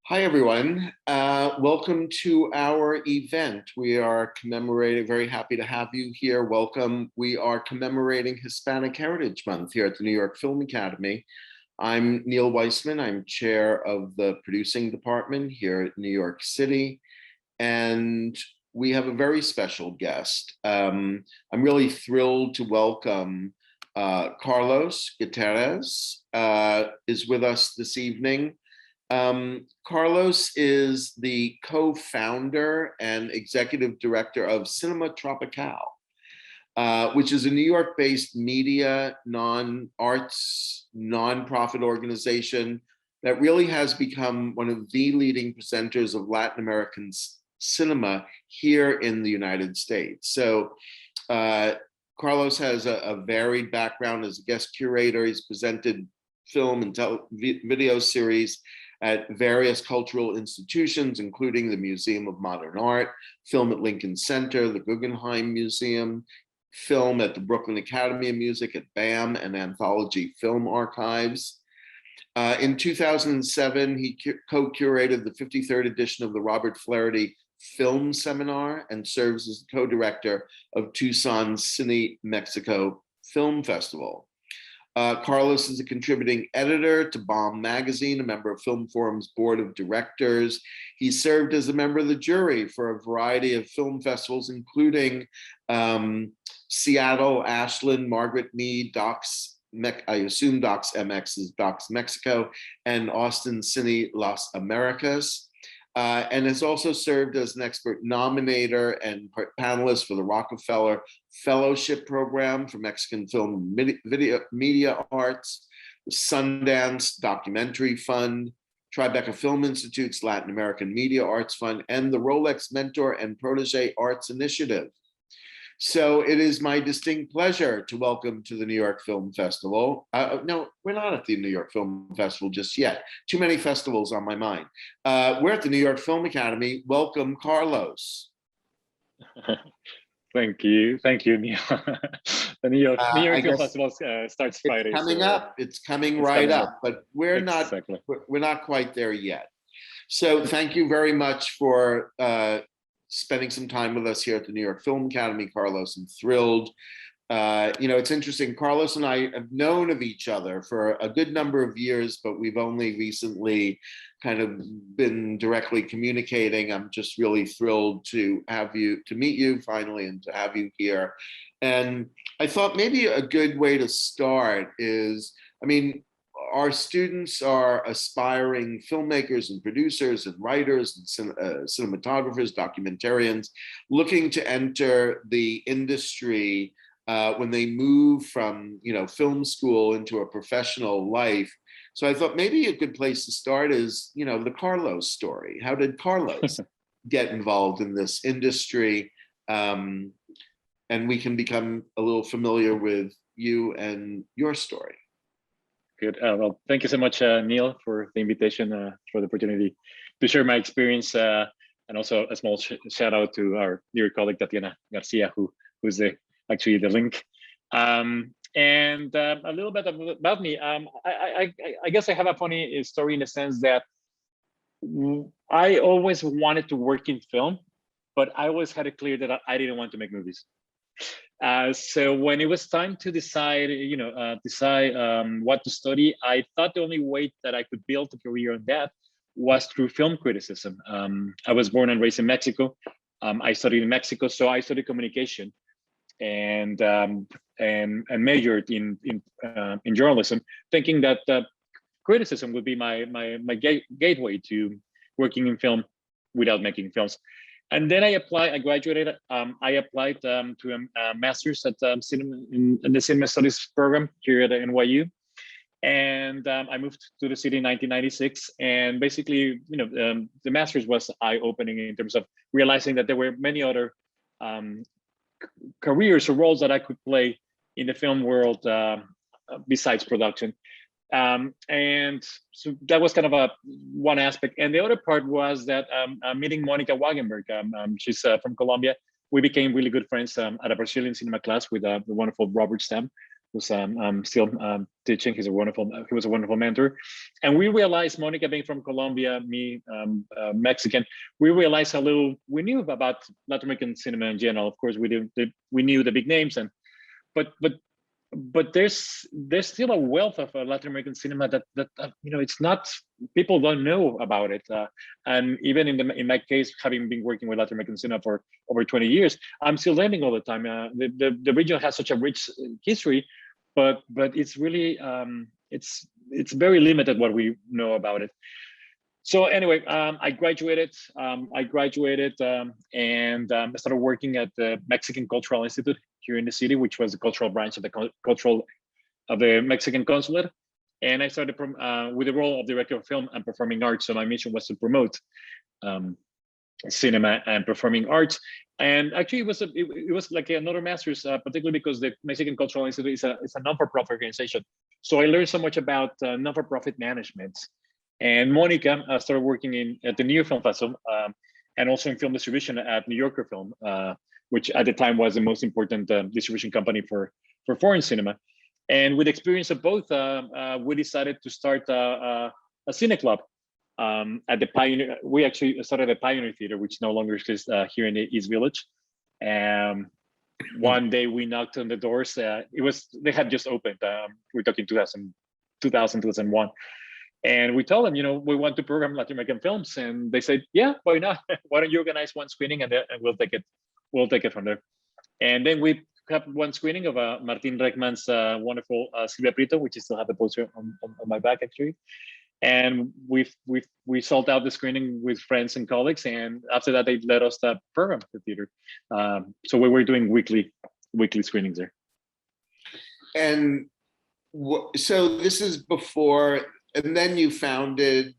Hi, everyone. Welcome to our event. We are commemorating, very happy to have you here. Welcome. We are commemorating Hispanic Heritage Month here at the New York Film Academy. I'm Neal Weisman. I'm chair of the producing department here at New York City. And we have a very special guest. I'm really thrilled to welcome Carlos Gutiérrez is with us this evening. Carlos is the co-founder and executive director of Cinema Tropical, which is a New York-based media, non-arts, non-profit organization that really has become one of the leading presenters of Latin American cinema here in the United States. So Carlos has a varied background as a guest curator. He's presented film and video series at various cultural institutions, including the Museum of Modern Art, film at Lincoln Center, the Guggenheim Museum, film at the Brooklyn Academy of Music, at BAM and Anthology Film Archives. In 2007, he co-curated the 53rd edition of the Robert Flaherty Film Seminar and serves as the co-director of Tucson's Cine Mexico Film Festival. Carlos is a contributing editor to Bomb Magazine, a member of Film Forum's board of directors. He served as a member of the jury for a variety of film festivals, including Seattle, Ashland, Margaret Mead, Docs, I assume Docs MX is Docs Mexico, and Austin Cine Las Americas. And has also served as an expert nominator and panelist for the Rockefeller Fellowship Program for Mexican Film and Media Arts, the Sundance Documentary Fund, Tribeca Film Institute's Latin American Media Arts Fund, and the Rolex Mentor and Protege Arts Initiative. So it is my distinct pleasure to welcome to the New York Film Festival. No, we're not at the New York Film Festival just yet. Too many festivals on my mind. We're at the New York Film Academy. Welcome, Carlos. Thank you, Neal. The New York Film Festival starts Friday. It's coming up. It's coming right up, but we're not quite there yet. So thank you very much for spending some time with us here at the New York Film Academy, Carlos. I'm thrilled. It's interesting. Carlos and I have known of each other for a good number of years, but we've only recently kind of been directly communicating. I'm just really thrilled to meet you finally and to have you here. And I thought maybe a good way to start is, our students are aspiring filmmakers and producers and writers and cinematographers, documentarians, looking to enter the industry when they move from film school into a professional life. So I thought maybe a good place to start is the Carlos story. How did Carlos get involved in this industry? And we can become a little familiar with you and your story. Good. Well, thank you so much, Neal, for the invitation, for the opportunity to share my experience, and also a small shout out to our dear colleague Tatiana Garcia, who's actually the link. And a little bit about me. I guess I have a funny story in the sense that I always wanted to work in film, but I always had it clear that I didn't want to make movies. So when it was time to decide what to study, I thought the only way that I could build a career on that was through film criticism. I was born and raised in Mexico. I studied in Mexico, so I studied communication and majored in journalism, thinking that criticism would be my gateway to working in film without making films. And then I graduated. I applied to a master's at in the cinema studies program here at NYU, and I moved to the city in 1996. And basically, the master's was eye-opening in terms of realizing that there were many other careers or roles that I could play in the film world besides production. And so that was kind of one aspect. And the other part was that meeting Monica Wagenberg, she's from Colombia. We became really good friends at a Brazilian cinema class with the wonderful Robert Stam, who's still teaching. He was a wonderful mentor. And we realized, Monica being from Colombia, me Mexican, we realized how little we knew about Latin American cinema in general. Of course, we knew the big names, but there's still a wealth of Latin American cinema that it's not, people don't know about it. And even in my case, having been working with Latin American cinema for over 20 years, I'm still learning all the time. The region has such a rich history, but it's really it's very limited what we know about it. So anyway, I graduated and I started working at the Mexican Cultural Institute here in the city, which was the cultural branch of the Mexican consulate. And I started with the role of director of film and performing arts. So my mission was to promote cinema and performing arts. And actually, it was like another master's, particularly because the Mexican Cultural Institute is a non-for-profit organization. So I learned so much about non-for-profit management. And Monica started working at the New York Film Festival and also in film distribution at New Yorker Film, which at the time was the most important distribution company for foreign cinema. And with experience of both, we decided to start a cine club at the Pioneer. We actually started a Pioneer Theater, which no longer exists here in the East Village. One day we knocked on the doors. They had just opened. We're talking 2000, 2001. And we told them, we want to program Latin American films. And they said, yeah, why not? Why don't you organize one screening and we'll take it from there. And then we have one screening of Martin Reckman's wonderful Silvia Prieto, which is still have the poster on my back, actually. And we sold out the screening with friends and colleagues. And after that, they let us program the theater. So we were doing weekly screenings there. And so this is before, and then you founded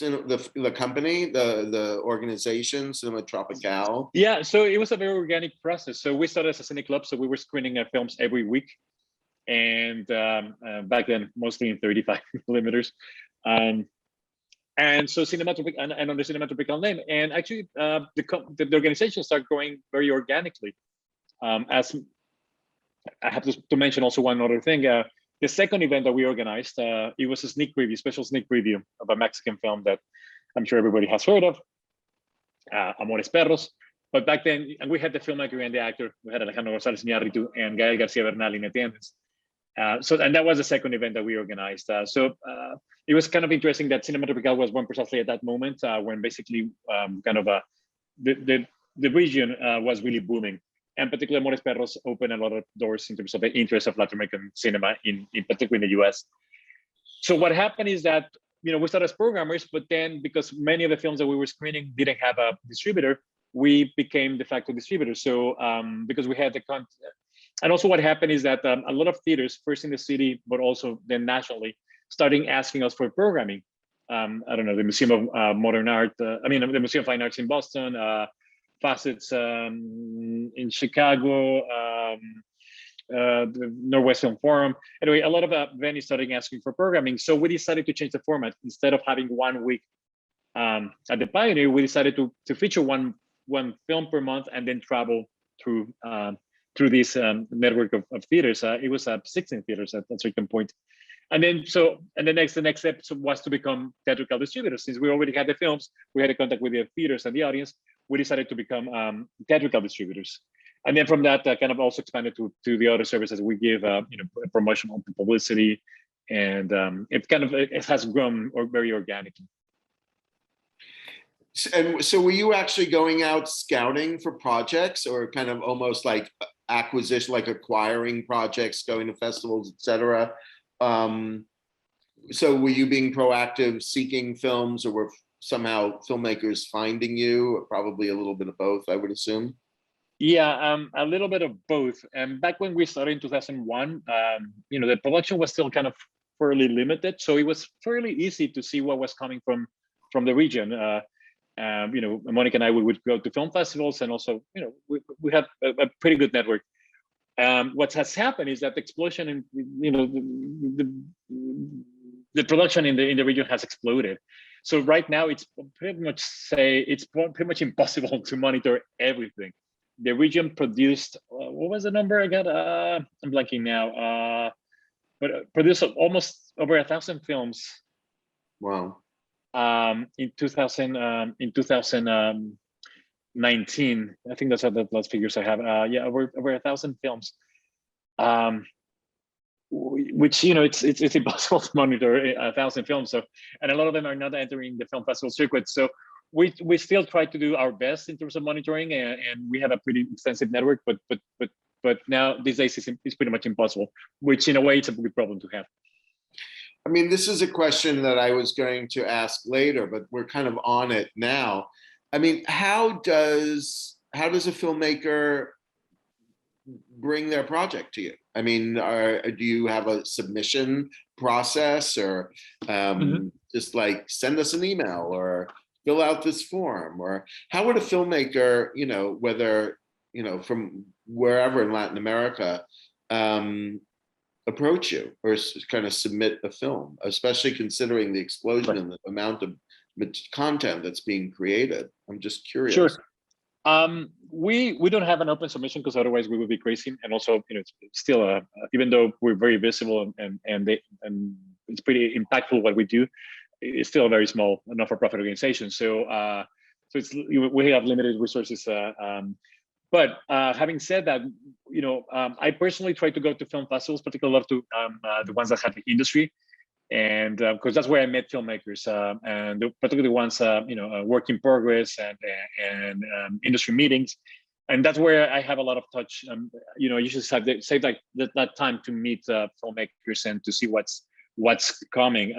the company, the organization, Cinema Tropical. Yeah, so it was a very organic process. So we started as a cine club, so we were screening films every week, and back then mostly in 35 millimeters. And so Cinema Tropical, and under Cinema Tropical name, and actually the organization started growing very organically. As I have to mention also one other thing. The second event that we organized, it was a special sneak preview of a Mexican film that I'm sure everybody has heard of, Amores Perros. But back then, and we had the filmmaker and the actor, we had Alejandro González Iñárritu and Gael García Bernal in attendance. And that was the second event that we organized. So it was kind of interesting that Cinema Tropical was born precisely at that moment when basically the region was really booming. And particularly Amores Perros opened a lot of doors in terms of the interest of Latin American cinema, in particular in the US. So what happened is that, we started as programmers, but then because many of the films that we were screening didn't have a distributor, we became de facto distributors. So because we had the content. And also what happened is that a lot of theaters, first in the city, but also then nationally, starting asking us for programming. I don't know, the Museum of Modern Art, the Museum of Fine Arts in Boston, Facets in Chicago, the Northwest Film Forum. Anyway, a lot of venues started asking for programming. So we decided to change the format. Instead of having 1 week at the Pioneer, we decided to feature one film per month and then travel through this network of theaters. It was 16 theaters at a certain point. And then the next step was to become theatrical distributors. Since we already had the films, we had a contact with the theaters and the audience. We decided to become theatrical distributors. And then from that, kind of also expanded to the other services we give, promotional publicity, and it has grown very organically. And so were you actually going out scouting for projects, or kind of almost like acquisition, like acquiring projects, going to festivals, etc.? So were you being proactive, seeking films, or were somehow filmmakers finding you? Or probably a little bit of both, I would assume. Yeah, a little bit of both. And back when we started in 2001, the production was still kind of fairly limited, so it was fairly easy to see what was coming from the region. Monica and I, we would go to film festivals, and also, we had a pretty good network. What has happened is that the explosion in, the production in the region has exploded. So right now it's pretty much impossible to monitor everything. the region produced, what was the number I got? I'm blanking now. But produced almost over 1,000 films. Wow. In 2019, I think that's the last figures I have. Yeah, over 1,000 films. Which, you know, it's impossible to monitor 1,000 films. So, and a lot of them are not entering the film festival circuit. So we still try to do our best in terms of monitoring, and we have a pretty extensive network. But now these days it's pretty much impossible, which in a way it's a good problem to have. I mean, this is a question that I was going to ask later, but we're kind of on it now. I mean, how does a filmmaker bring their project to you? I mean, do you have a submission process, or just like send us an email or fill out this form? Or how would a filmmaker, you know, whether, you know, from wherever in Latin America, approach you or kind of submit a film, especially considering the explosion in the amount of content that's being created? I'm just curious. Sure. We don't have an open submission because otherwise we would be crazy. And also, you know, it's still even though we're very visible and it's pretty impactful what we do, it's still a very small not-for-profit organization. So we have limited resources. But having said that, you know, I personally try to go to film festivals, particularly to the ones that have the industry, and because that's where I met filmmakers, and particularly the ones, you know, work in progress and industry meetings, and that's where I have a lot of touch. You know, you should save like that time to meet filmmakers and to see what's coming.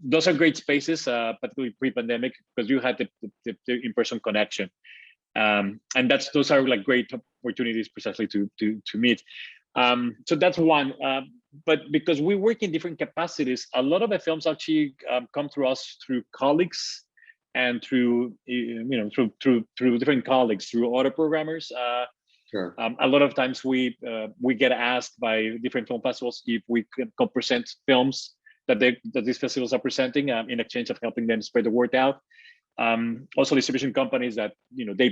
Those are great spaces, particularly pre-pandemic, because you had the in-person connection. And those are like great opportunities precisely to meet. So that's one. But because we work in different capacities, a lot of the films actually come through us through colleagues and through, you know, through different colleagues, through other programmers. Sure. A lot of times we get asked by different film festivals if we can present films that these festivals are presenting in exchange of helping them spread the word out. Also distribution companies that, you know, they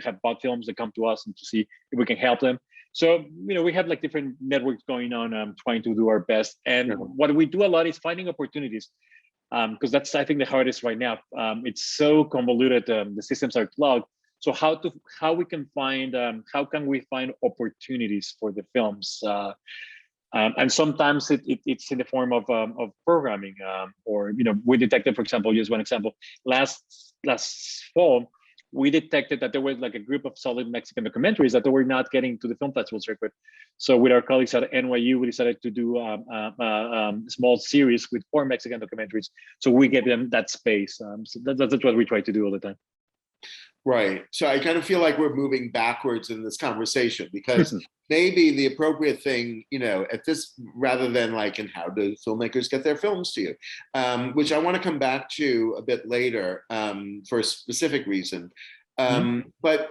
have bought films, they come to us and to see if we can help them. So, you know, we have like different networks going on, trying to do our best. And what we do a lot is finding opportunities, because that's, I think, the hardest right now. It's so convoluted, the systems are clogged. So how can we find opportunities for the films? And sometimes it's in the form of programming, or, you know, we detected, for example, just one example, last fall, we detected that there was like a group of solid Mexican documentaries that they were not getting to the film festival circuit. So with our colleagues at NYU, we decided to do a small series with 4 Mexican documentaries. So we gave them that space. So that's what we try to do all the time. Right. So I kind of feel like we're moving backwards in this conversation, because maybe the appropriate thing, you know, at this, rather than like, and how do filmmakers get their films to you, which I want to come back to a bit later for a specific reason. But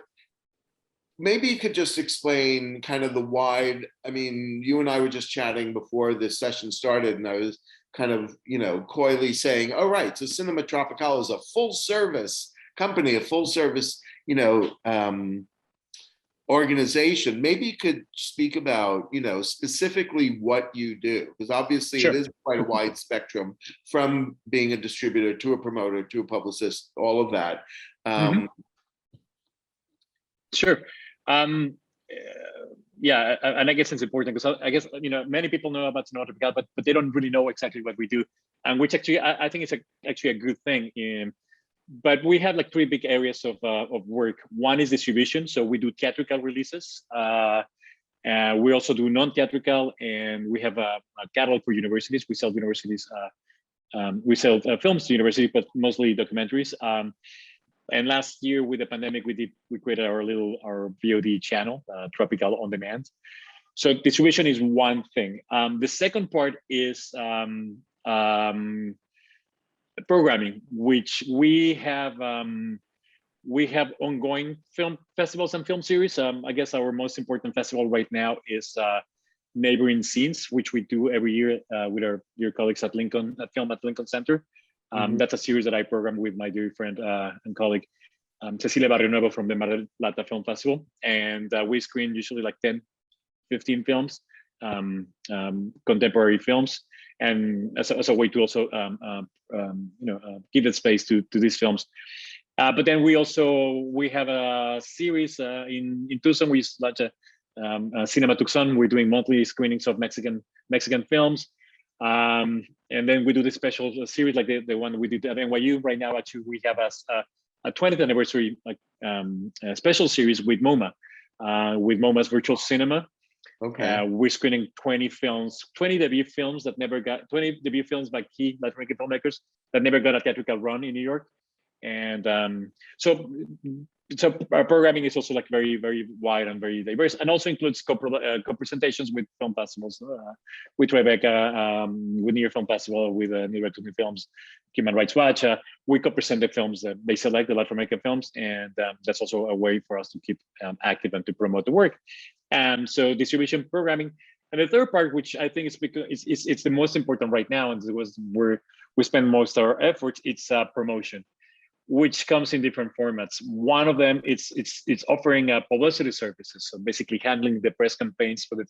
maybe you could just explain kind of the wide, I mean, you and I were just chatting before this session started, and I was kind of, you know, coyly saying, oh, right, so Cinema Tropical is a full service company, a full service, you know, organization. Maybe you could speak about, you know, specifically what you do, because obviously it is quite a wide spectrum, from being a distributor to a promoter to a publicist, all of that. Sure. Yeah, and I guess it's important because I guess, you know, many people know about Cinema Tropical, but they don't really know exactly what we do, and which actually I think is actually a good thing. But we have like 3 big areas of work. One is distribution. So we do theatrical releases. And we also do non-theatrical, and we have a catalog for universities. We sell universities, we sell films to universities, but mostly documentaries. And last year with the pandemic, we created our VOD channel, Tropical On Demand. So distribution is one thing. The second part is programming, which we have ongoing film festivals and film series. I guess our most important festival right now is Neighboring Scenes, which we do every year with our dear colleagues at Film at Lincoln Center. That's a series that I program with my dear friend and colleague. Cecilia Barrio Nuevo from the Mar del Plata Film Festival, and we screen usually like 10, 15 films, contemporary films, and as a way to also give it space to these films. But then we have a series in Tucson. We launch a Cinema Tucson. We're doing monthly screenings of Mexican films. And then we do this special series like the one we did at NYU. Right now, actually, we have a 20th anniversary a special series with MoMA, with MoMA's virtual cinema. Okay. We're screening 20 debut films by key Latin American filmmakers that never got a theatrical run in New York. And so our programming is also like very, very wide and very diverse, and also includes co-presentations with film festivals, with Rebecca, with New York Film Festival, with New York Films, Human Rights Watch. We co-present the films that they select, the Latin American films, and that's also a way for us to keep active and to promote the work. So distribution, programming, and the third part, which I think is because it's the most important right now, and it was where we spend most of our efforts. It's promotion, which comes in different formats. One of them, it's offering publicity services. So basically handling the press campaigns for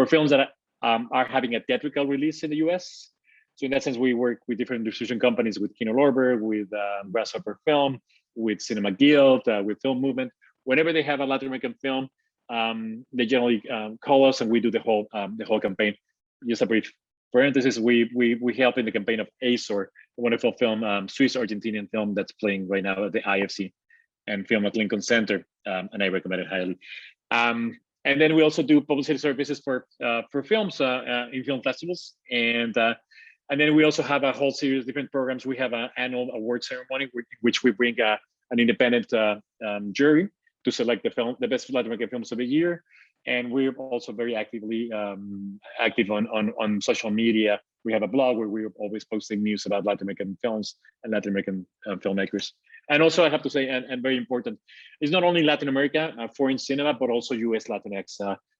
films that are having a theatrical release in the US. So in that sense, we work with different distribution companies, with Kino Lorber, with Grasshopper Film, with Cinema Guild, with Film Movement. Whenever they have a Latin American film, they generally call us, and we do the whole campaign. Just a brief parenthesis, we help in the campaign of Azor, a wonderful film, Swiss-Argentinian film that's playing right now at the IFC and film at Lincoln Center, and I recommend it highly. And then we also do publicity services for films in film festivals, and then we also have a whole series of different programs. We have an annual award ceremony, which we bring an independent jury to select the best Latin American films of the year. And we're also very actively active on social media. We have a blog where we're always posting news about Latin American films and Latin American filmmakers. And also, I have to say, and very important, it's not only Latin America, foreign cinema, but also US Latinx,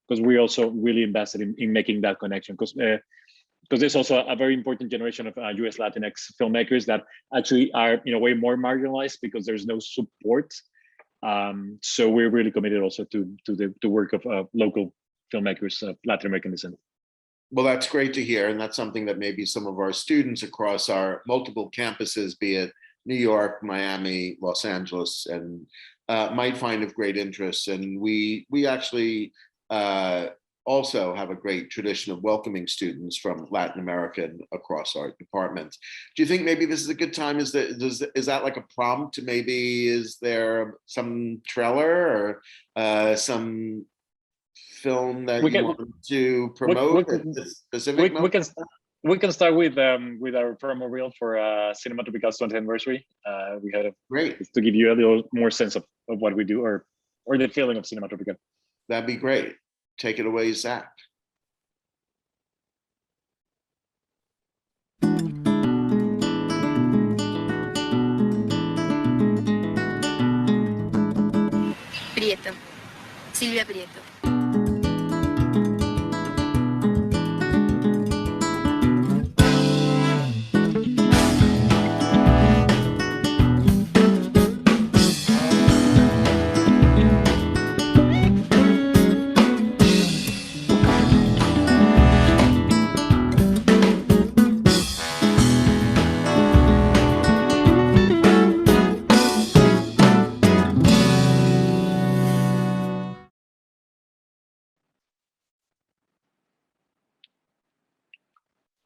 because we're also really invested in making that connection. Because there's also a very important generation of US Latinx filmmakers that actually are, in a way, more marginalized because there's no support. So we're really committed also to the work of local filmmakers of Latin American descent. Well, that's great to hear. And that's something that maybe some of our students across our multiple campuses, be it New York, Miami, Los Angeles, and might find of great interest. And we actually also have a great tradition of welcoming students from Latin America and across our department. Do you think maybe this is a good time? Is that like a prompt to maybe, is there some trailer or some film that you want to promote at this specific moment? We can start with our promo reel for Cinema Tropical's 20th anniversary. We had great to give you a little more sense of what we do, or the feeling of Cinema Tropical. That'd be great. Take it away, Zach. Prieto. Silvia Prieto.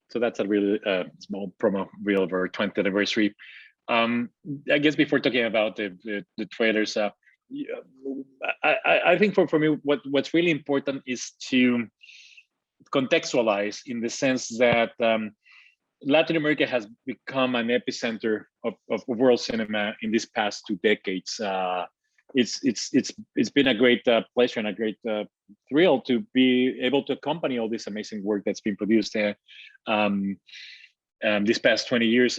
So that's a really small promo reel of our 20th anniversary. I guess before talking about the trailers, I think for me, what's really important is to contextualize, in the sense that Latin America has become an epicenter of world cinema in these past 2 decades. It's been a great pleasure and a great thrill to be able to accompany all this amazing work that's been produced these past 20 years,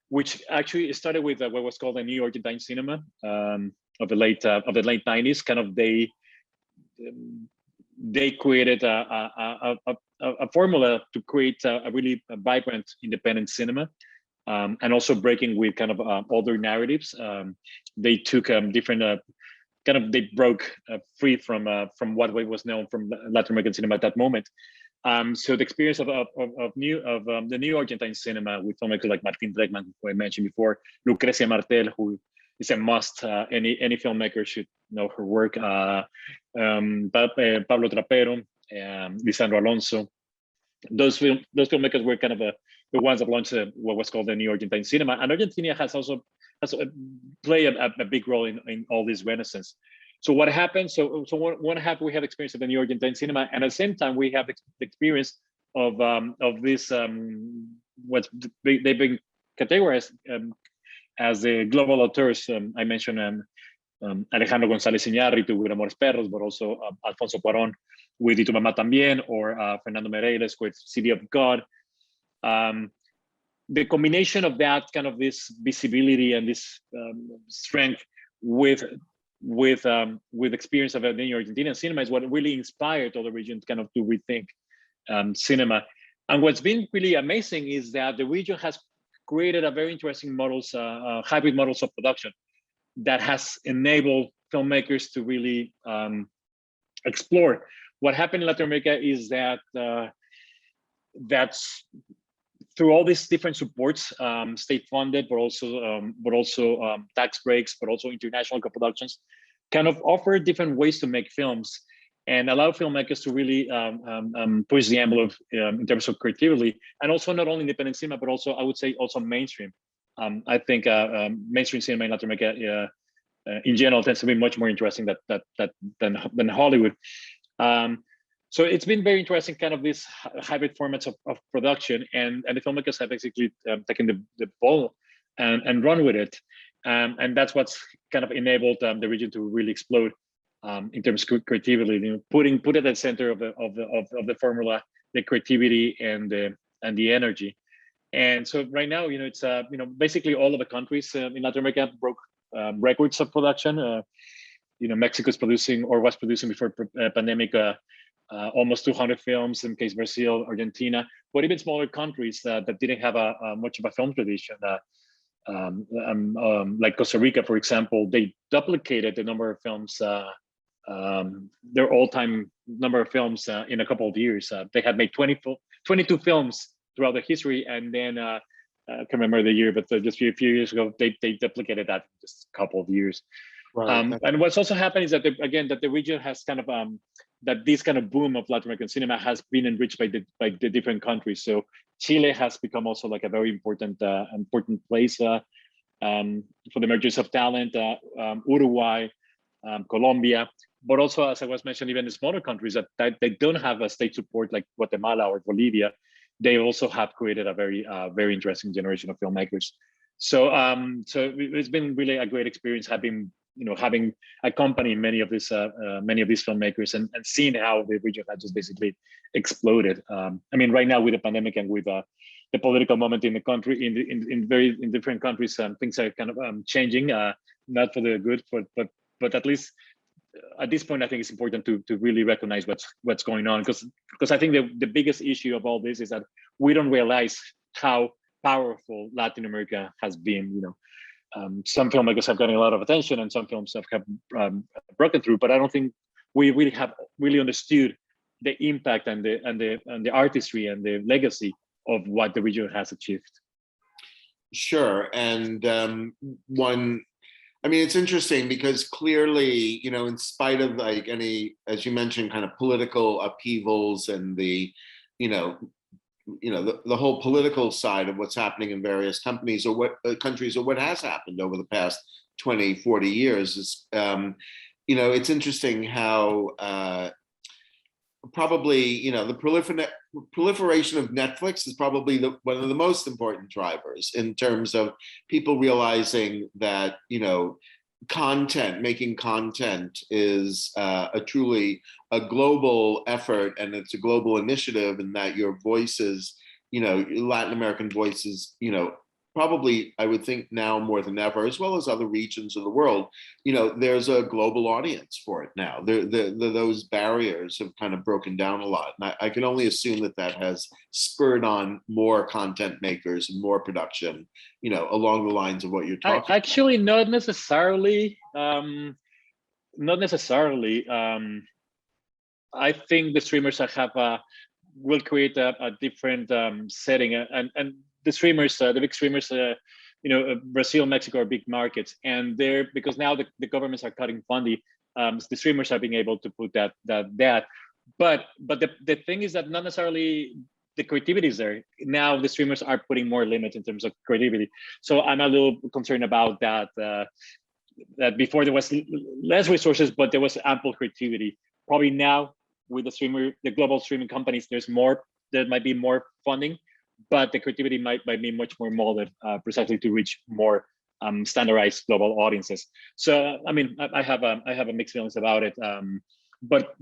which actually started with what was called the New Argentine cinema of the late 90s. Kind of they created a formula to create a really vibrant independent cinema and also breaking with kind of older narratives. They took different they broke free from what was known from Latin American cinema at that moment. So the experience of the new Argentine cinema with filmmakers like Martin Bregman, who I mentioned before, Lucrecia Martel, who is a must. Any filmmaker should know her work. Pablo Trapero, Lisandro Alonso. Those filmmakers were kind of the ones that launched what was called the new Argentine cinema, and Argentina has played a big role in all this renaissance. So what happened? So one half we have experience of the new Argentine cinema, and at the same time we have the experience of this what they've been categorized as the global auteurs. I mentioned Alejandro González Iñárritu with Amores Perros, but also Alfonso Cuarón with Y Tu Mamá También, or Fernando Meirelles with City of God. The combination of that kind of this visibility and this strength with experience of the new Argentinian cinema is what really inspired all the region kind of to rethink cinema. And what's been really amazing is that the region has created a very interesting hybrid models of production that has enabled filmmakers to really explore. What happened in Latin America is that that's through all these different supports, state funded, but also tax breaks, but also international co-productions, kind of offer different ways to make films and allow filmmakers to really push the envelope in terms of creativity, and also not only independent cinema, but also I would say also mainstream. I think mainstream cinema in Latin America in general tends to be much more interesting than Hollywood. So it's been very interesting, kind of these hybrid formats of production, and the filmmakers have basically taken the ball and run with it, and that's what's kind of enabled the region to really explode in terms of creativity. You know, put at the center of the formula the creativity and the energy. And so right now, you know, it's basically all of the countries in Latin America broke records of production. You know, Mexico is producing, or was producing before pandemic, almost 200 films. In case Brazil, Argentina, but even smaller countries that didn't have much of a film tradition, like Costa Rica, for example, they duplicated the number of films, their all-time number of films in a couple of years. They had made 22 films throughout the history, and then I can't remember the year, but just a few years ago, they duplicated that in just a couple of years. Right. And what's also happened is that the region has kind of that this kind of boom of Latin American cinema has been enriched by the different countries. So Chile has become also like a very important place for the emergence of talent. Uruguay, Colombia, but also, as I was mentioning, even the smaller countries that they don't have a state support like Guatemala or Bolivia, they also have created a very interesting generation of filmmakers. So it's been really a great experience having accompanied many of these filmmakers and seeing how the region has just basically exploded. I mean, right now with the pandemic and with the political moment in the country, in different countries, things are kind of changing, not for the good, but at least at this point, I think it's important to really recognize what's going on, because I think the biggest issue of all this is that we don't realize how powerful Latin America has been. You know, some filmmakers have gotten a lot of attention, and some films have broken through, but I don't think we really have understood the impact and the artistry and the legacy of what the region has achieved. Sure, and I mean, it's interesting because clearly, you know, in spite of like any, as you mentioned, kind of political upheavals and the whole political side of what's happening in various companies or countries or what has happened over the past 20, 40 years is, it's interesting how probably, you know, the proliferation of Netflix is probably one of the most important drivers in terms of people realizing that, you know, making content is a truly a global effort, and it's a global initiative, and that your voices, you know, Latin American voices, you know, probably, I would think now more than ever, as well as other regions of the world, there's a global audience for it now. Those barriers have kind of broken down a lot. And I can only assume that has spurred on more content makers and more production, along the lines of what you're talking about. Actually, not necessarily. Not necessarily. I think the streamers will create a different setting, and the streamers, the big streamers, Brazil, Mexico are big markets, and because now the governments are cutting funding, the streamers are being able to put that. But the thing is that not necessarily the creativity is there. Now the streamers are putting more limits in terms of creativity. So I'm a little concerned about that. That before there was less resources, but there was ample creativity. Probably now with the global streaming companies, there might be more funding, but the creativity might be much more molded precisely to reach more standardized global audiences. So I mean, I have a mixed feelings about it. But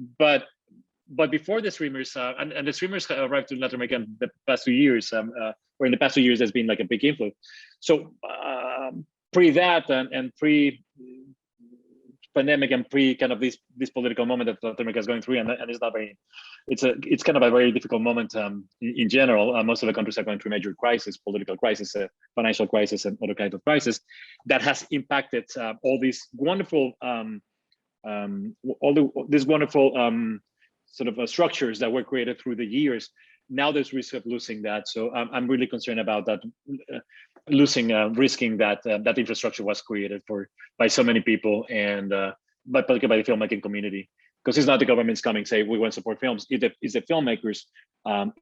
before the streamers and the streamers arrived to Latin America in the past 2 years, or in the past 2 years, there's been like a big influx. So pre that and pre pandemic and pre kind of this political moment that Latin America is going through, and it's not very, it's kind of a very difficult moment in general. Most of the countries are going through major crisis, political crisis, financial crisis, and other kinds of crisis that has impacted all these wonderful sort of structures that were created through the years. Now there's risk of losing that. So I'm really concerned about that, risking that that infrastructure was created by so many people, and particularly by the filmmaking community. Because it's not the government's coming say we want to support films. It's the filmmakers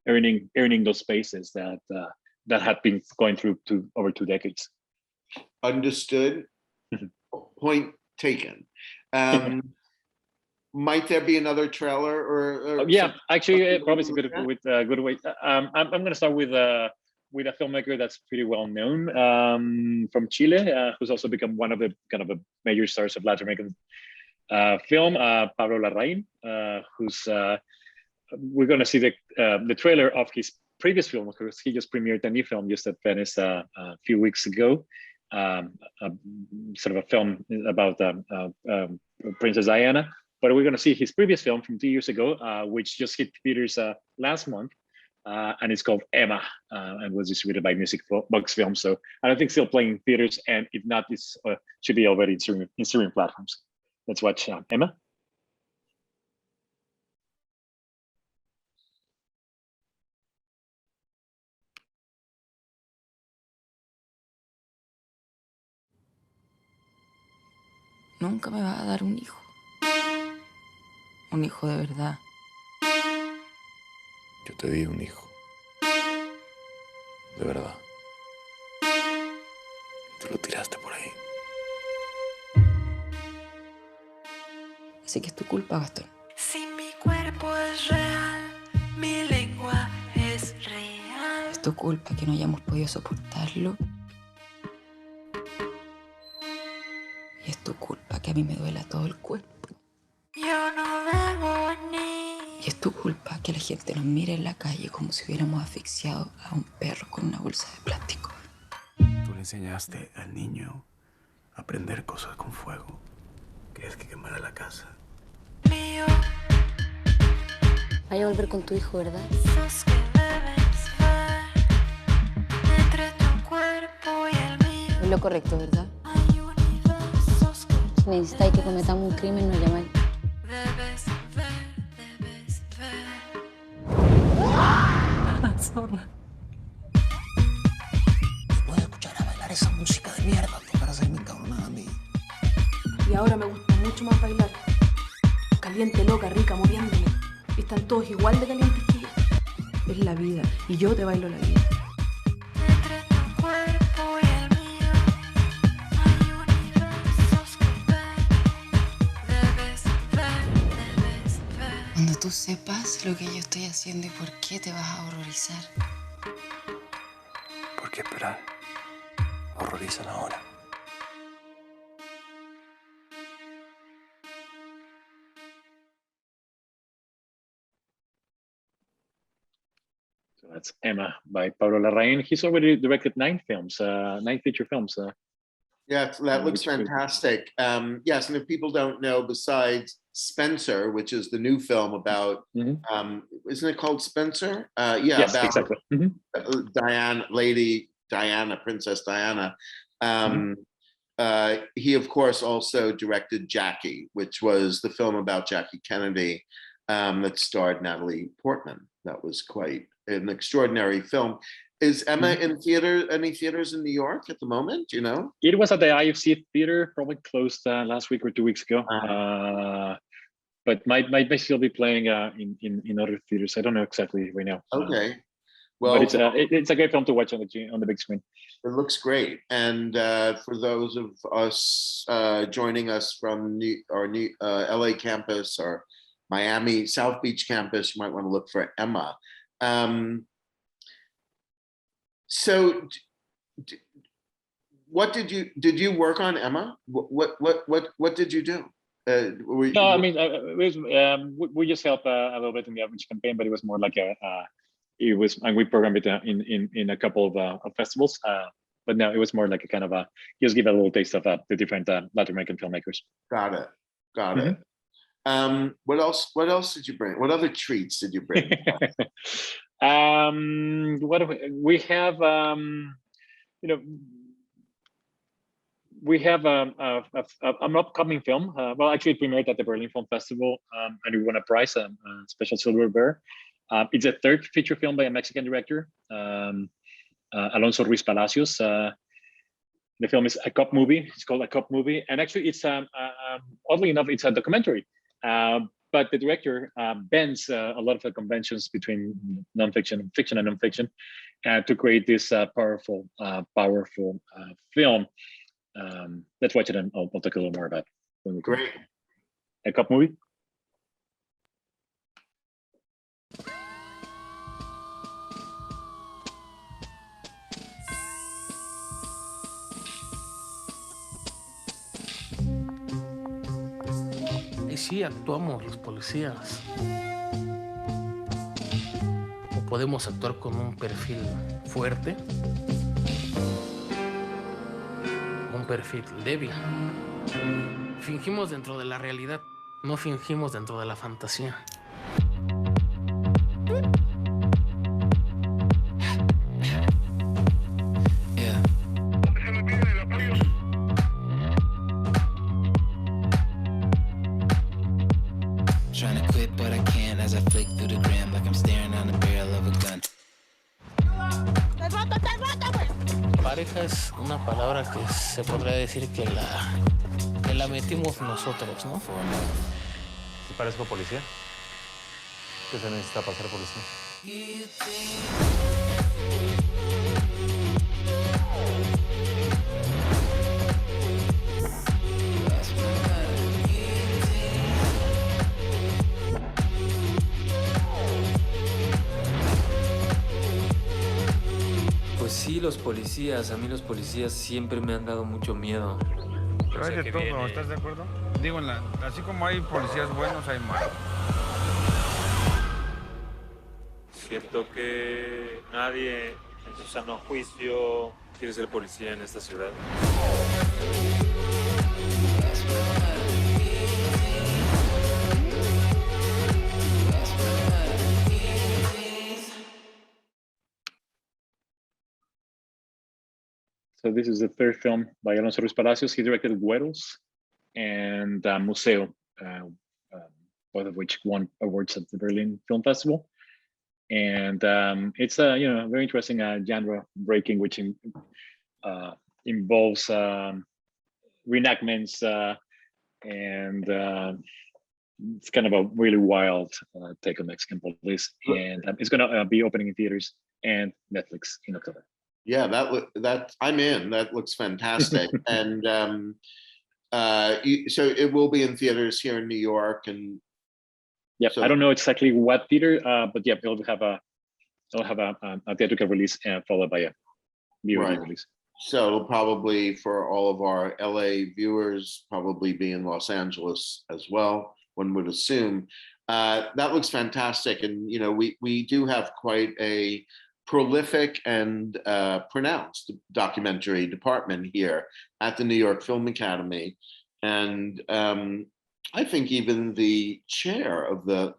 earning those spaces that have been going through over 2 decades. Understood. Point taken. Might there be another trailer or yeah, actually, probably it's a good way. I'm going to start with a filmmaker that's pretty well known from Chile, who's also become one of the kind of a major stars of Latin American film, Pablo Larraín, who's we're going to see the trailer of his previous film, because he just premiered a new film just at Venice a few weeks ago, sort of a film about Princess Diana. But we're going to see his previous film from 2 years ago, which just hit theaters last month, and it's called Emma, and was distributed by Music Box Films. So I don't think still playing in theaters, and if not, it should be already in streaming platforms. Let's watch Emma. Nunca me vas a dar un hijo. Un hijo de verdad. Yo te di un hijo. De verdad. Tú lo tiraste por ahí. Así que es tu culpa, Gastón. Si mi cuerpo es real, mi lengua es real. Es tu culpa que no hayamos podido soportarlo. Y es tu culpa que a mí me duela todo el cuerpo. Yo no bebo ni. Y es tu culpa que la gente nos mire en la calle como si hubiéramos asfixiado a un perro con una bolsa de plástico. Tú le enseñaste al niño a prender cosas con fuego. Querías que quemara la casa. Mío. Vaya a volver con tu hijo, ¿verdad? Sos que debes ver entre tu cuerpo y el mío. Es lo correcto, ¿verdad? Hay universos que Si necesitáis que cometamos un crimen, nos llamáis. debes ver, debes ver. Zorra. Puedo escuchar a bailar esa música de mierda para hacerme encabronada a mí. Y ahora me gusta mucho más bailar. Caliente, loca, rica, moviéndome. Y están todos igual de calientes que yo. Es la vida, y yo te bailo la vida. Entre tu cuerpo y el mío hay universos que debes ver. Cuando tú sepas lo que yo estoy haciendo y por qué, te vas a horrorizar. ¿Por qué esperar? Horrorizan ahora. That's Emma by Pablo Larraín. He's already directed 9 films, 9 feature films. Yeah, that looks which- fantastic. Yes, and if people don't know, besides Spencer, which is the new film about, Mhm. isn't it called Spencer? Yeah, Yes, about exactly. Mhm. Lady Diana, Princess Diana. He, of course, also directed Jackie, which was the film about Jackie Kennedy that starred Natalie Portman. That was quite an extraordinary film. Is Emma in any theaters in New York at the moment? You know, It was at the IFC theater, probably closed last week or 2 weeks ago. But might still be playing in other theaters. I don't know exactly right now. okay. But Well, it's a great film to watch on the big screen. it looks great. And for those of us joining us from our LA campus or Miami South Beach campus, you might want to look for Emma. So what did you work on, Emma? What did you do? No, I mean, we just helped a little bit in the outreach campaign, but it was more like and we programmed it in a couple of festivals. But no, it was more like a kind of just give a little taste of the different Latin American filmmakers. Got it. What else did you bring? What other treats did you bring? What do we have? We have an upcoming film. Well, actually, it premiered at the Berlin Film Festival, and we won a prize, a special silver bear. It's a 3rd feature film by a Mexican director, Alonso Ruiz Palacios. The film is a cop movie. It's called A Cop Movie, and actually, it's oddly enough, it's a documentary. But the director bends a lot of the conventions between nonfiction, fiction, and nonfiction, to create this powerful film. Let's watch it, and I'll talk a little more about when we Great. A Cop Movie. Y sí, actuamos los policías. O podemos actuar con un perfil fuerte, un perfil débil. Fingimos dentro de la realidad, no fingimos dentro de la fantasía. Pareja es una palabra que se podría decir que la metimos nosotros, ¿no? ¿Sí parezco policía? ¿Qué se necesita para ser policía? Pues sí, los policías, a mí los policías siempre me han dado mucho miedo. Pero hay de todo, ¿estás de acuerdo? Digo, así como hay policías buenos, hay malos. Siento que nadie en su sano juicio quiere ser policía en esta ciudad. So this is the 3rd film by Alonso Ruiz Palacios. He directed Güeros and Museo, both of which won awards at the Berlin Film Festival. And it's a very interesting genre breaking, which involves reenactments, and it's kind of a really wild take on Mexican police. And it's going to be opening in theaters and Netflix in October. Yeah, that I'm in. That looks fantastic. And so it will be in theaters here in New York. And yeah, so I don't know exactly what theater, but yeah, it'll have a theatrical release followed by a VOD release. So it'll probably, for all of our LA viewers, probably be in Los Angeles as well, one would assume. That looks fantastic. And, we do have quite a prolific and pronounced documentary department here at the New York Film Academy. And I think even the chair of the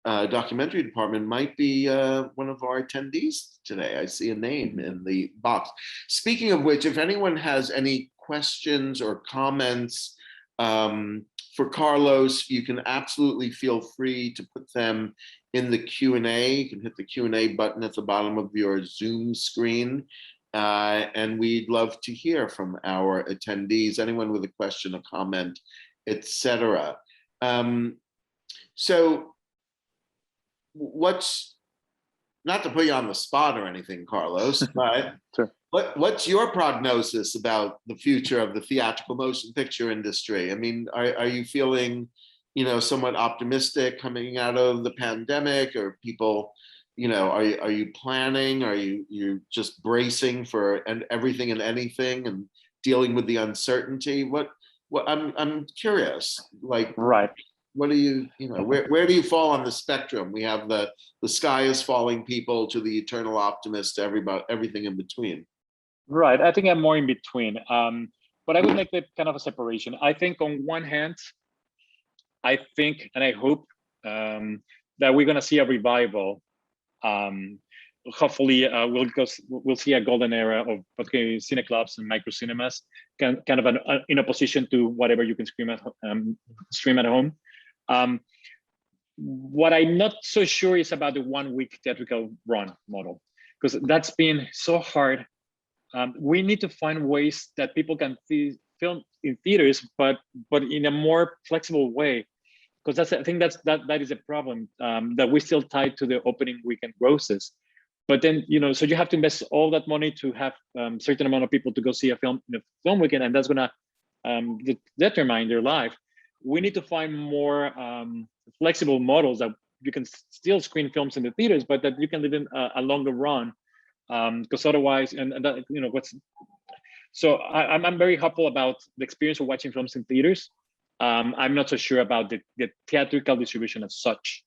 documentary department might be one of our attendees today. I see a name in the box. Speaking of which, if anyone has any questions or comments for Carlos, you can absolutely feel free to put them in the Q&A. You can hit the Q&A button at the bottom of your Zoom screen. And we'd love to hear from our attendees, anyone with a question, a comment, etc. So what's, not to put you on the spot or anything, Carlos, but sure. What's your prognosis about the future of the theatrical motion picture industry? I mean, are you feeling, somewhat optimistic coming out of the pandemic, or people, are you planning? Are you just bracing for everything and anything and dealing with the uncertainty? What I'm curious, like, right. What do you, where do you fall on the spectrum? We have the sky is falling people to the eternal optimist to everything in between. Right, I think I'm more in between. But I would make that kind of a separation. I think on one hand, I think and I hope that we're gonna see a revival. Hopefully we'll see a golden era of cine clubs and micro cinemas, kind of in opposition to whatever you can stream at home. What I'm not so sure is about the 1 week theatrical run model, because that's been so hard. We need to find ways that people can film in theaters, but in a more flexible way, because I think that is a problem, that we're still tied to the opening weekend grosses. But then, so you have to invest all that money to have a certain amount of people to go see a film in a film weekend, and that's gonna determine their life. We need to find more flexible models that you can still screen films in the theaters, but that you can live in a longer run. Because otherwise, and that, so I'm very hopeful about the experience of watching films in theaters. I'm not so sure about the theatrical distribution as such,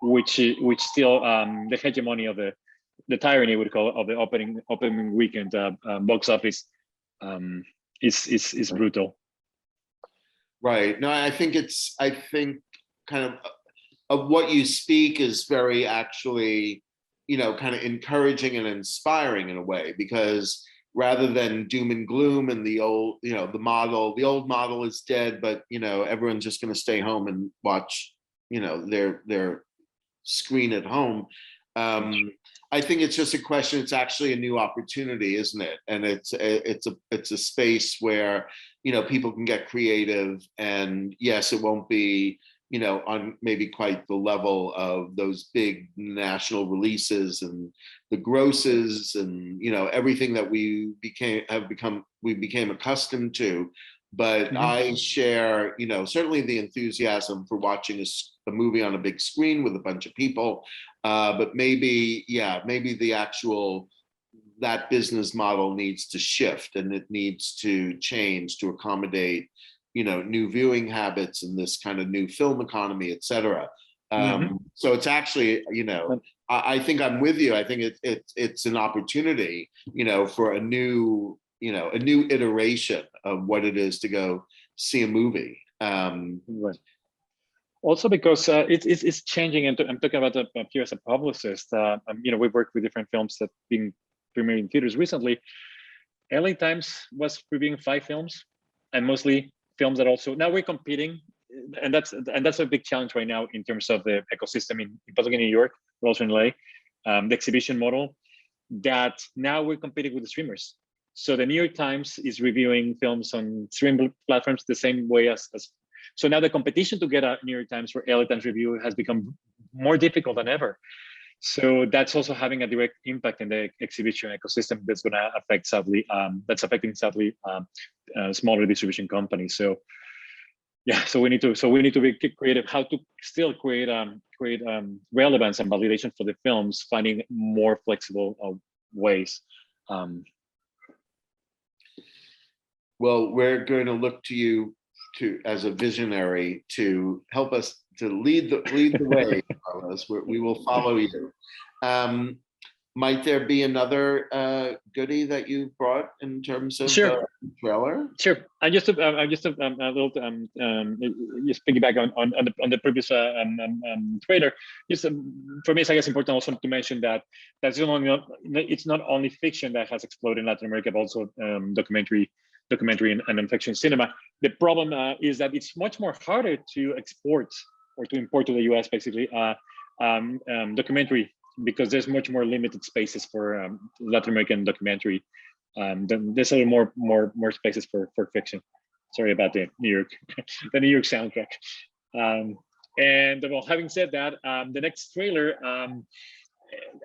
which still the hegemony of the tyranny, would call, of the opening weekend box office is brutal. Right. No, I think kind of what you speak is very actually, kind of encouraging and inspiring in a way, because rather than doom and gloom and the old, the old model is dead, but, everyone's just going to stay home and watch, their screen at home. I think it's just a question. It's actually a new opportunity, isn't it? And it's a space where, people can get creative, and yes, it won't be, on maybe quite the level of those big national releases and the grosses and, everything that we became accustomed to. But I share, certainly the enthusiasm for watching a movie on a big screen with a bunch of people. But maybe that business model needs to shift, and it needs to change to accommodate, new viewing habits and this kind of new film economy, et cetera. So it's actually, I think I'm with you. I think it's an opportunity, for a new iteration of what it is to go see a movie. Right. Also, because it's changing, and I'm talking about here as a publicist. We've worked with different films that being premiered in theaters recently. LA Times was previewing 5 films, and mostly films that also, now we're competing, and that's a big challenge right now in terms of the ecosystem in particular New York, but also in LA, the exhibition model, that now we're competing with the streamers. So the New York Times is reviewing films on streaming platforms the same way as so now the competition to get a New York Times or LA Times review has become more difficult than ever. So that's also having a direct impact in the exhibition ecosystem that's going to affect, sadly, smaller distribution companies. So yeah, so we need to be creative, how to still create relevance and validation for the films, finding more flexible ways. Well, we're going to look to you as a visionary to help us to lead the way, Carlos. We will follow you. might there be another goodie that you brought in terms of Sure. trailer? Sure. I just to just piggyback on the previous trailer. Just for me, it's I guess important also to mention that it's not only fiction that has exploded in Latin America, but also documentary and nonfiction cinema. The problem is that it's much more harder to export or to import to the U.S. basically documentary, because there's much more limited spaces for Latin American documentary. There's a little more spaces for fiction. Sorry about the New York soundtrack. And well, having said that, the next trailer,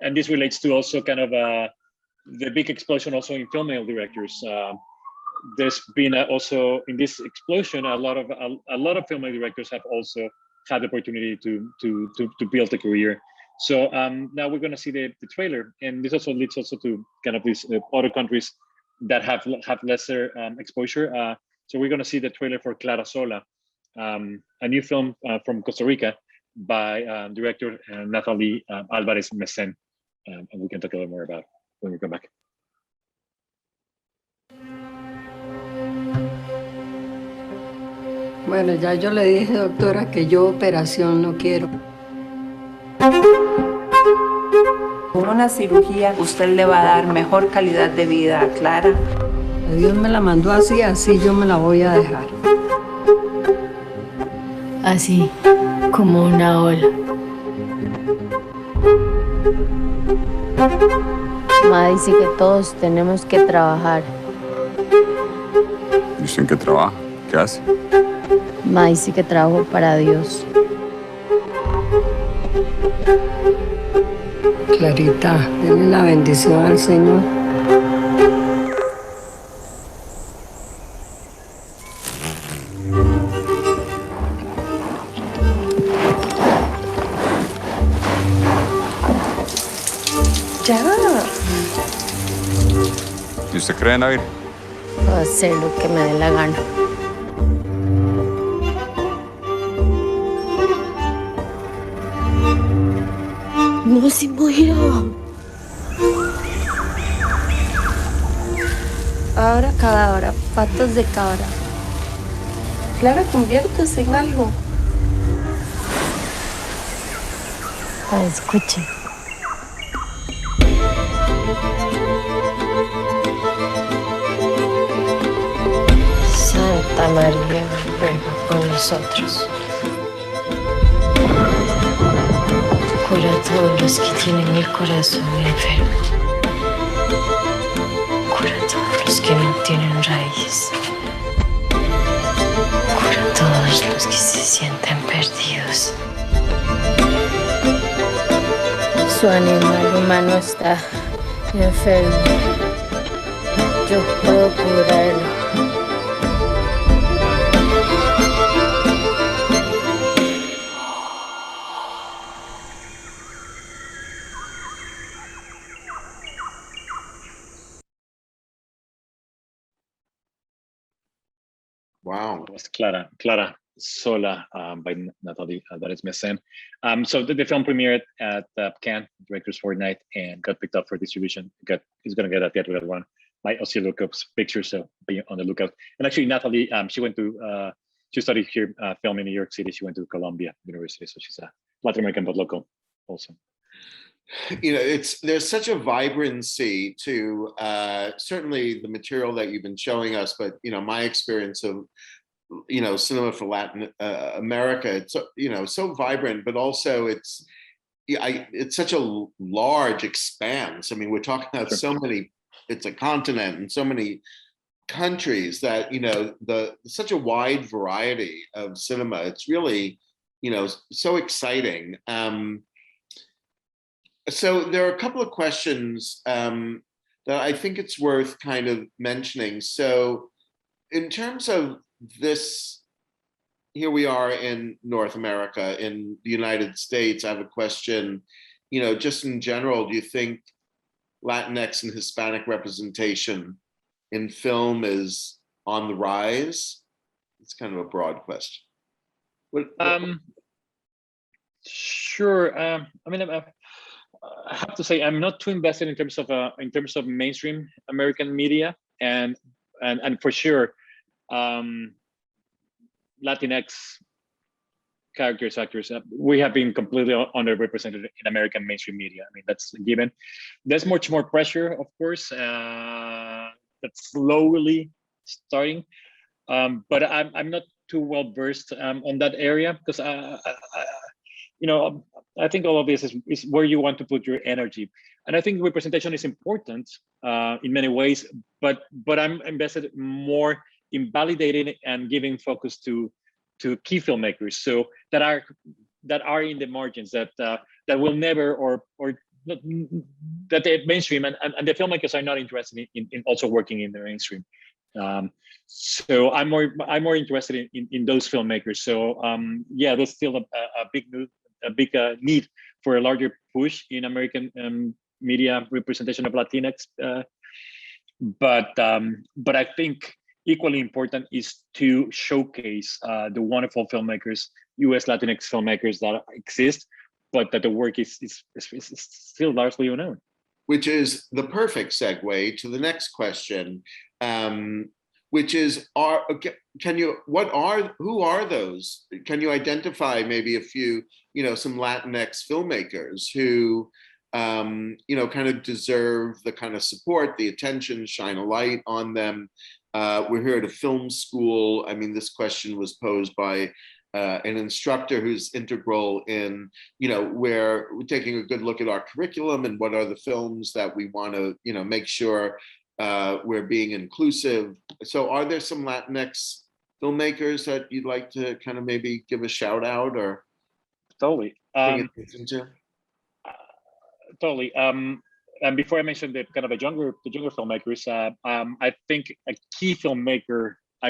and this relates to also kind of the big explosion also in female directors. There's been also in this explosion a lot of female directors have also had the opportunity to build a career. So now we're going to see the trailer, and this also leads also to kind of these other countries that have lesser exposure. So we're going to see the trailer for Clara, Sola, a new film from Costa Rica by director Nathalie Alvarez Mesen, and we can talk a little more about when we come back. Bueno, ya yo le dije, doctora, que yo operación no quiero. Con una cirugía, usted le va a dar mejor calidad de vida a Clara. Dios me la mandó así, así yo me la voy a dejar. Así, como una ola. Ma dice que todos tenemos que trabajar. ¿Y usted en qué trabaja? ¿Qué hace? Ma dice que trabajo para Dios. Clarita, denle la bendición al Señor. Ya. ¿Y usted cree en la Virgen? Puedo hacer lo que me dé la gana. No se murió. Ahora cadabra, patas de cabra. Clara, conviértese en algo. Escuche. Santa María, ruega por nosotros. Cura a todos los que tienen el corazón enfermo. Cura a todos los que no tienen raíz. Cura a todos los que se sienten perdidos. Su animal humano está enfermo. Yo puedo curarlo. Wow. It was Clara Sola by Nathalie Alvarez Mesen. So the film premiered at Cannes Directors Fortnight and got picked up for distribution. It's going to get a theatrical run. Might also look up pictures, so be on the lookout. And actually, Nathalie, she studied here film in New York City. She went to Columbia University, so she's a Latin American but local also. You know, there's such a vibrancy to certainly the material that you've been showing us, but you know, my experience of cinema for Latin America, it's so vibrant, but also it's such a large expanse. I mean, we're talking about so many. It's a continent and so many countries that such a wide variety of cinema. It's really so exciting. So there are a couple of questions that I think it's worth kind of mentioning. So in terms of this, here we are in North America, in the United States. I have a question, just in general, do you think Latinx and Hispanic representation in film is on the rise? It's kind of a broad question. Sure. I mean, I have to say I'm not too invested in terms of mainstream American media, and for sure, Latinx characters, actors, we have been completely underrepresented in American mainstream media. I mean, that's a given. There's much more pressure, of course, that's slowly starting, but I'm not too well versed on that area, because I think all of this is where you want to put your energy, and I think representation is important in many ways, but I'm invested more in validating and giving focus to key filmmakers, so that are in the margins, that will never or not, that the mainstream and the filmmakers are not interested in also working in the mainstream. So I'm more interested in those filmmakers. So yeah, there's still a big need for a larger push in American media representation of Latinx, but I think equally important is to showcase the wonderful filmmakers, U.S. Latinx filmmakers that exist, but that the work is still largely unknown. Which is the perfect segue to the next question, which is, who are those? Can you identify maybe a few, some Latinx filmmakers who, kind of deserve the kind of support, the attention, shine a light on them? We're here at a film school. I mean, this question was posed by an instructor who's integral in, where we're taking a good look at our curriculum and what are the films that we want to, make sure we're being inclusive. So are there some Latinx filmmakers that you'd like to kind of maybe give a shout out or? Totally. Totally. And before I mention the kind of the younger filmmakers, I think a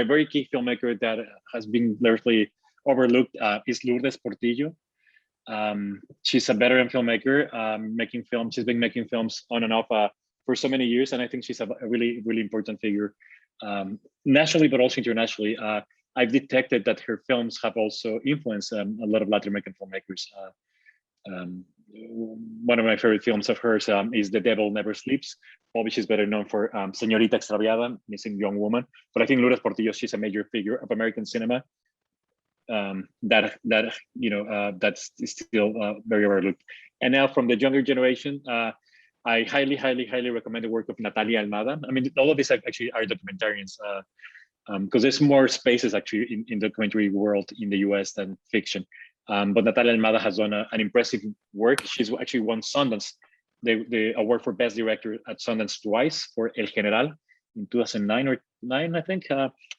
very key filmmaker that has been largely overlooked is Lourdes Portillo. She's a veteran filmmaker, making films. She's been making films on and off for so many years, and I think she's a really, really important figure nationally, but also internationally. I've detected that her films have also influenced a lot of Latin American filmmakers. One of my favorite films of hers is The Devil Never Sleeps. Probably she's better known for Señorita Extraviada, Missing Young Woman. But I think Lourdes Portillo, she's a major figure of American cinema that's still very overlooked. And now from the younger generation, I highly, highly, highly recommend the work of Natalia Almada. I mean, all of these actually are documentarians, because there's more spaces actually in the documentary world in the US than fiction. But Natalia Almada has done an impressive work. She's actually won Sundance, the award for Best Director at Sundance twice for El General in 2009 or 9, I think.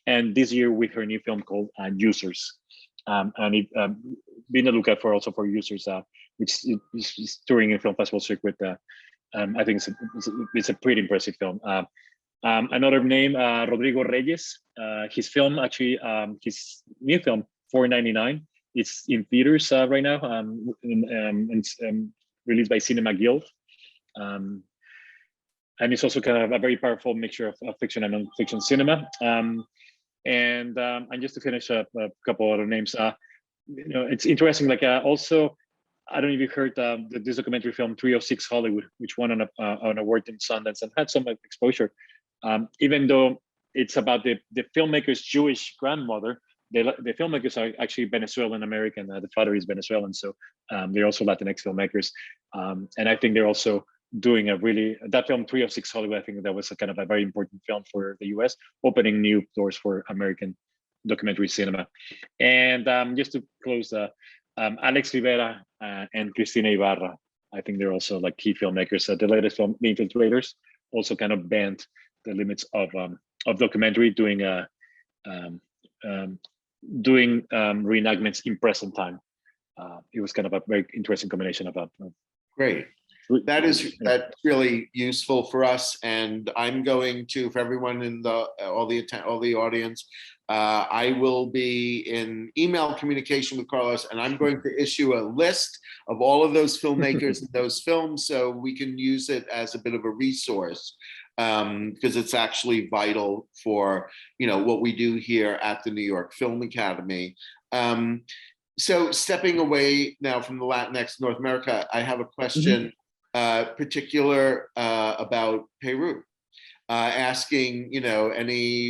And this year with her new film called Users. And being a lookout for Users, which is touring in film festival circuit. I think it's a pretty impressive film. Another name, Rodrigo Reyes. His film, actually, his new film, 499. It's in theaters right now, and it's released by Cinema Guild. And it's also kind of a very powerful mixture of fiction and non-fiction cinema. And just to finish up a couple other names, it's interesting, like also, I don't know if you heard this documentary film 306 Hollywood, which won an award in Sundance and had some exposure. Even though it's about the filmmaker's Jewish grandmother, the filmmakers are actually Venezuelan American. The father is Venezuelan, so they're also Latinx filmmakers. And I think they're also doing that film 306 Hollywood. I think that was a kind of a very important film for the US, opening new doors for American documentary cinema. And just to close, Alex Rivera and Cristina Ibarra, I think they're also like key filmmakers. The latest film, The Infiltrators, also kind of banned the limits of documentary, doing reenactments in present time. It was kind of a very interesting combination of Great. That's really useful for us, and I'm going to, for everyone in all the audience, I will be in email communication with Carlos, and I'm going to issue a list of all of those filmmakers and those films, so we can use it as a bit of a resource, because it's actually vital for what we do here at the New York Film Academy. So stepping away now from the Latinx North America, I have a question particular about Peru. Asking,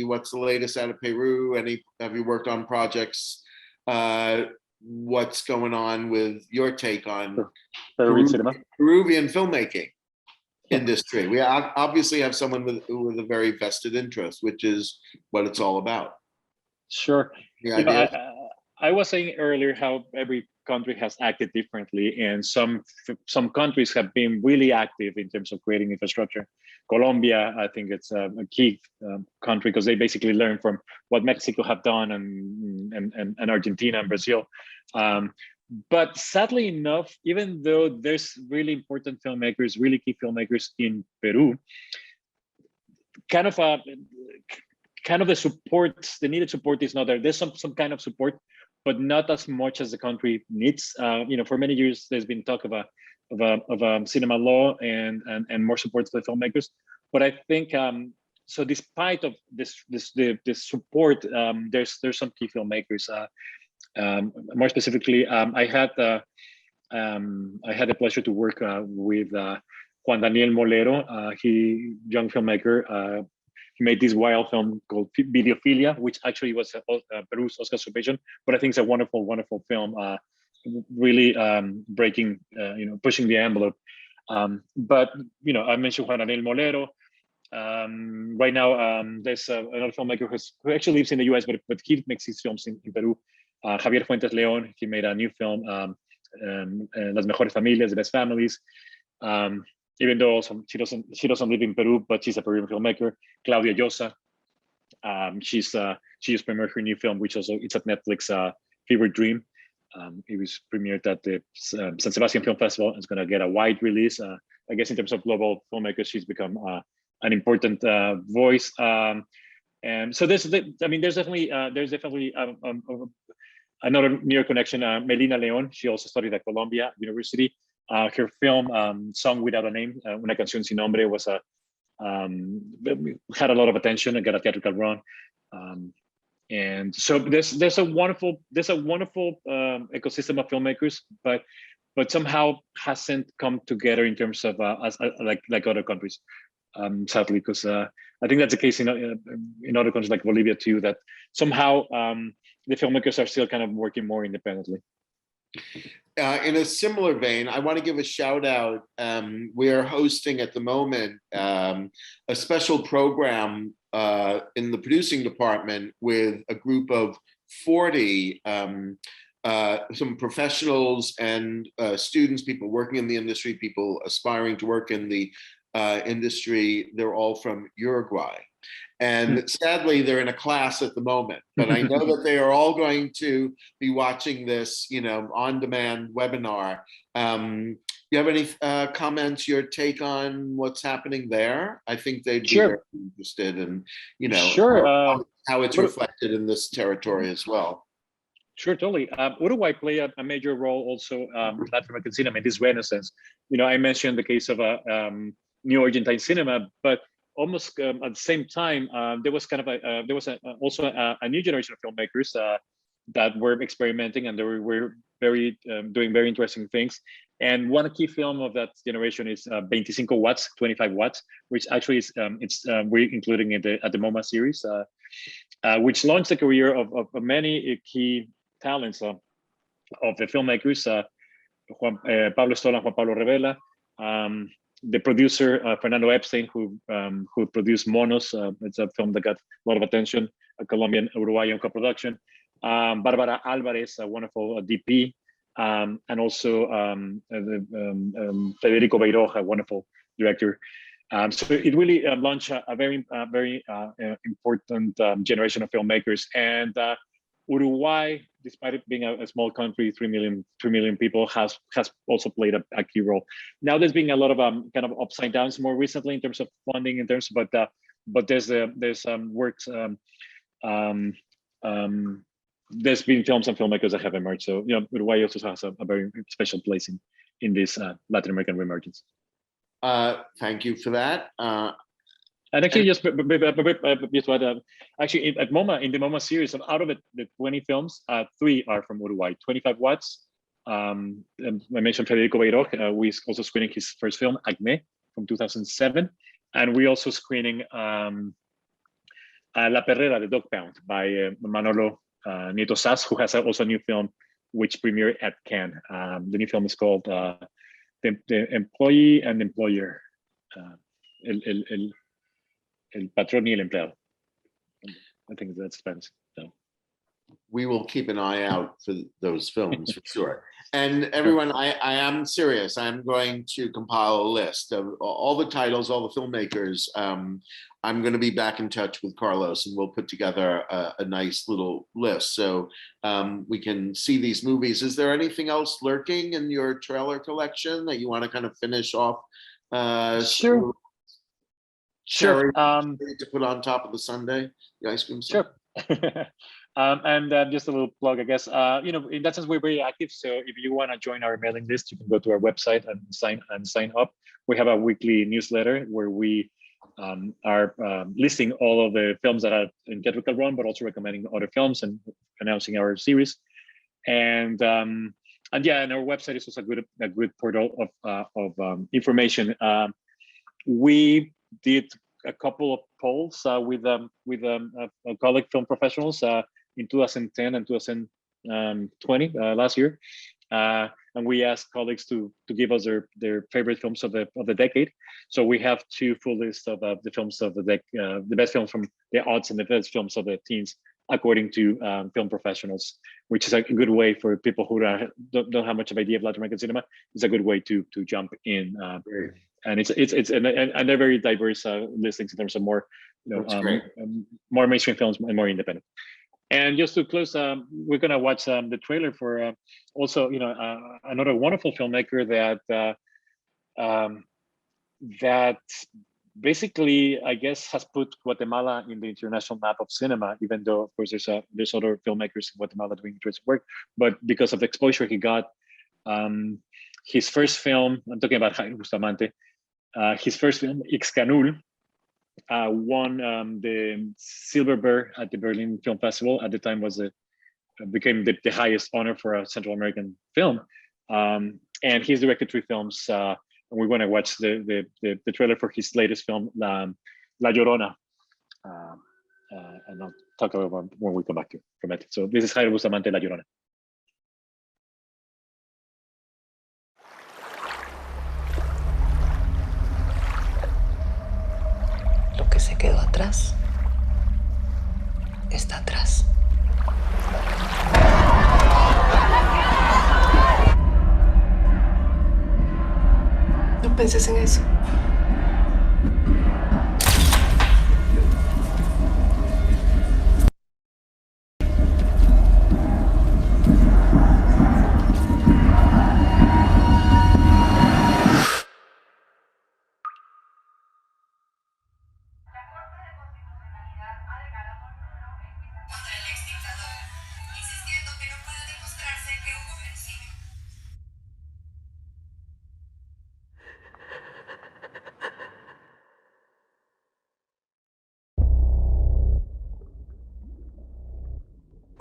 what's the latest out of Peru? Have you worked on projects? What's going on with your take on Peruvian filmmaking industry? We obviously have someone with a very vested interest, which is what it's all about. Sure. I was saying earlier how every country has acted differently, and some countries have been really active in terms of creating infrastructure. Colombia, I think it's a key country because they basically learned from what Mexico have done and Argentina and Brazil. But sadly enough, even though there's really important filmmakers, really key filmmakers in Peru, kind of the support, the needed support is not there. There's some kind of support, but not as much as the country needs. For many years there's been talk of a cinema law and more support to the filmmakers. But I think so. Despite of this support, there's some key filmmakers. More specifically, I had the pleasure to work with Juan Daniel Molero. Young filmmaker. He made this wild film called Videophilia, which actually was Peru's Oscar submission, but I think it's a wonderful, wonderful film, really breaking, pushing the envelope. But, I mentioned Juan Daniel Molero. Right now, there's another filmmaker who actually lives in the US, but he makes his films in Peru. Javier Fuentes León, he made a new film, Las Mejores Familias, The Best Families. Even though she doesn't live in Peru, but she's a Peruvian filmmaker. Claudia Llosa, she just premiered her new film, which also it's at Netflix, Fever Dream. It was premiered at the San Sebastian Film Festival. It's going to get a wide release. I guess in terms of global filmmakers, she's become an important voice. And so there's definitely another New York connection. Melina Leon, she also studied at Columbia University. Her film, Song Without a Name, Una Canción Sin Nombre, was had a lot of attention and got a theatrical run. And so there's a wonderful ecosystem of filmmakers, but somehow hasn't come together in terms of like other countries, sadly, because I think that's the case in other countries like Bolivia too, that somehow the filmmakers are still kind of working more independently. In a similar vein, I want to give a shout out. We are hosting at the moment a special program in the producing department with a group of 40, some professionals and students, people working in the industry, people aspiring to work in the industry. They're all from Uruguay. And sadly, they're in a class at the moment, but I know that they are all going to be watching this, on-demand webinar. Do you have any comments, your take on what's happening there? I think they'd be very interested in, how it's reflected in this territory as well. Sure, totally. Uruguay played a major role also in Latin American cinema in this renaissance. I mentioned the case of new Argentine cinema, but almost at the same time, there was also a new generation of filmmakers that were experimenting, and they were doing very interesting things. And one key film of that generation is 25 Watts, 25 Watts, which actually is we're including it at the MoMA series, which launched the career of many key talents of the filmmakers, Pablo Sola and Juan Pablo Revela. The producer, Fernando Epstein, who produced Monos. It's a film that got a lot of attention, a Colombian-Uruguayan co-production. Barbara Alvarez, a wonderful DP, and also Federico Beiroja, a wonderful director. So it really launched a very important generation of filmmakers. And Uruguay, despite it being a small country, 3 million people, has also played a key role. Now there's been a lot of kind of ups and downs more recently in terms of funding, but there's works. There's been films and filmmakers that have emerged. So Uruguay also has a very special place in this Latin American reemergence. Thank you for that. And actually, just actually at MoMA, in the MoMA series, out of the 20 films, 3 are from Uruguay. 25 Watts, I mentioned Federico Beiró, who is also screening his first film, Acné, from 2007. And we also screening La Perrera, The Dog Pound, by Manolo Nieto Sass, who has also a new film which premiered at Cannes. The new film is called the Employee and Employer, el patrón y el empleado. I think that's Spanish. So. We will keep an eye out for those films for sure. And everyone, I am serious. I'm going to compile a list of all the titles, all the filmmakers. I'm going to be back in touch with Carlos, and we'll put together a nice little list so we can see these movies. Is there anything else lurking in your trailer collection that you want to kind of finish off? Sure. Sure. To put on top of the sundae, the ice cream sundae. Sure. And just a little plug, I guess. In that sense, we're very active. So if you want to join our mailing list, you can go to our website and sign up. We have a weekly newsletter where we are listing all of the films that are in theatrical run, but also recommending other films and announcing our series. And yeah, and our website is also a good portal of information. We did a couple of polls with colleague film professionals in 2010 and 2020 last year, and we asked colleagues to give us their favorite films of the decade. So we have two full lists of the films of the best films from the aughts and the best films of the teens, according to film professionals, which is a good way for people who don't have much of an idea of Latin American cinema. It's a good way to jump in. And and they're very diverse listings in terms of more, more mainstream films and more independent. And just to close, we're gonna watch the trailer for also, another wonderful filmmaker that basically, I guess, has put Guatemala in the international map of cinema, even though, of course, there's other filmmakers in Guatemala doing interesting work. But because of the exposure he got, his first film, I'm talking about Jaime Bustamante, his first film, Ixcanul, won the Silver Bear at the Berlin Film Festival. At the time, became the highest honor for a Central American film. And he's directed 3 films. And we're going to watch the trailer for his latest film, La Llorona. And I'll talk about when we come back from it. So this is Jaime Bustamante, La Llorona. Lo que se quedó atrás está atrás. No penses en eso.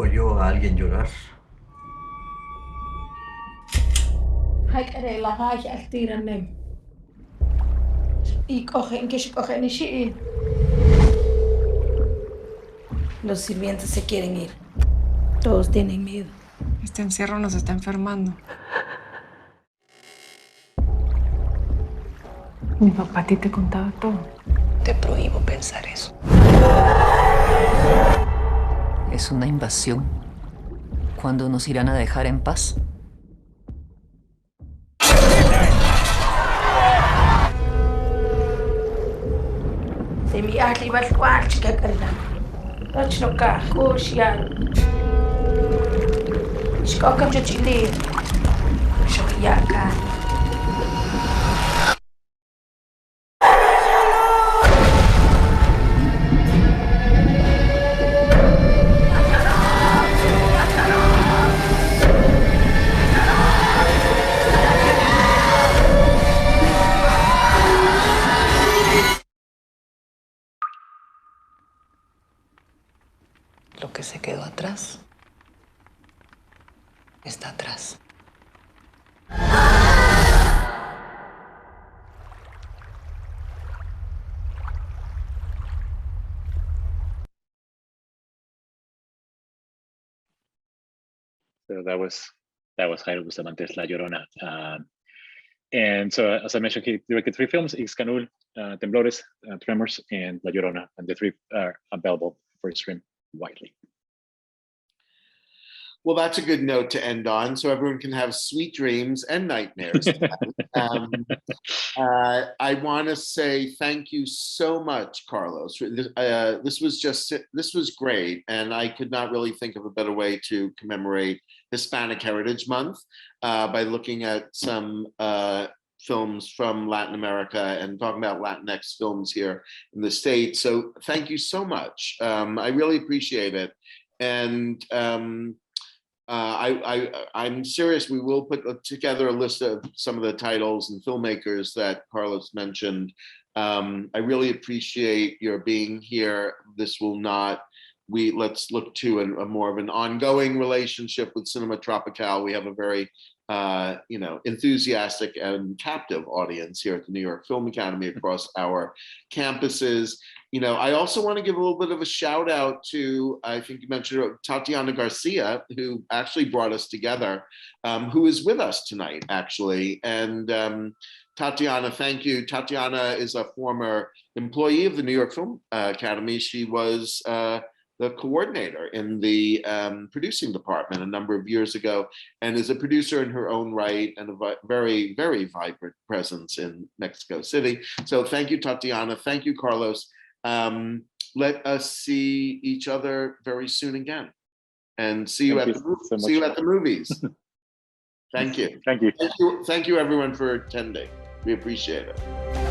¿Oyó a alguien llorar? هاي لا هاي كثير النم يكوخن كش كوخن شيء. Los sirvientes se quieren ir. Todos tienen miedo. Este encierro nos está enfermando. Mi papá a ti te contaba todo. Te prohíbo pensar eso. Es una invasión. ¿Cuándo nos irán a dejar en paz? Se mi ahli bal kwal chika kalna. Rachno ka koshian. Shkokam chili. Shokyaka. Lo que se quedó atrás está atrás. So that was Jairo Bustamante's La Llorona. And so, as I mentioned, he directed 3 films: Ixcanul, Temblores, Tremors, and La Llorona, and the 3 are available for stream widely. Well, that's a good note to end on, so everyone can have sweet dreams and nightmares. I want to say thank you so much, Carlos. This was great, and I could not really think of a better way to commemorate Hispanic Heritage Month by looking at some films from Latin America and talking about Latinx films here in the States. So thank you so much. I really appreciate it, and I'm serious. We will put together a list of some of the titles and filmmakers that Carlos mentioned. I really appreciate your being here. This will not. Let's look to a more of an ongoing relationship with Cinema Tropical. We have a very enthusiastic and captive audience here at the New York Film Academy across our campuses. I also want to give a little bit of a shout out to, I think you mentioned Tatiana Garcia, who actually brought us together, who is with us tonight, actually. And Tatiana, thank you. Tatiana is a former employee of the New York Film Academy. She was the coordinator in the producing department a number of years ago, and is a producer in her own right and a very, very vibrant presence in Mexico City. So thank you, Tatiana. Thank you, Carlos. Let us see each other very soon again, and see you at the movies. Thank you. Thank you. Thank you, everyone, for attending. We appreciate it.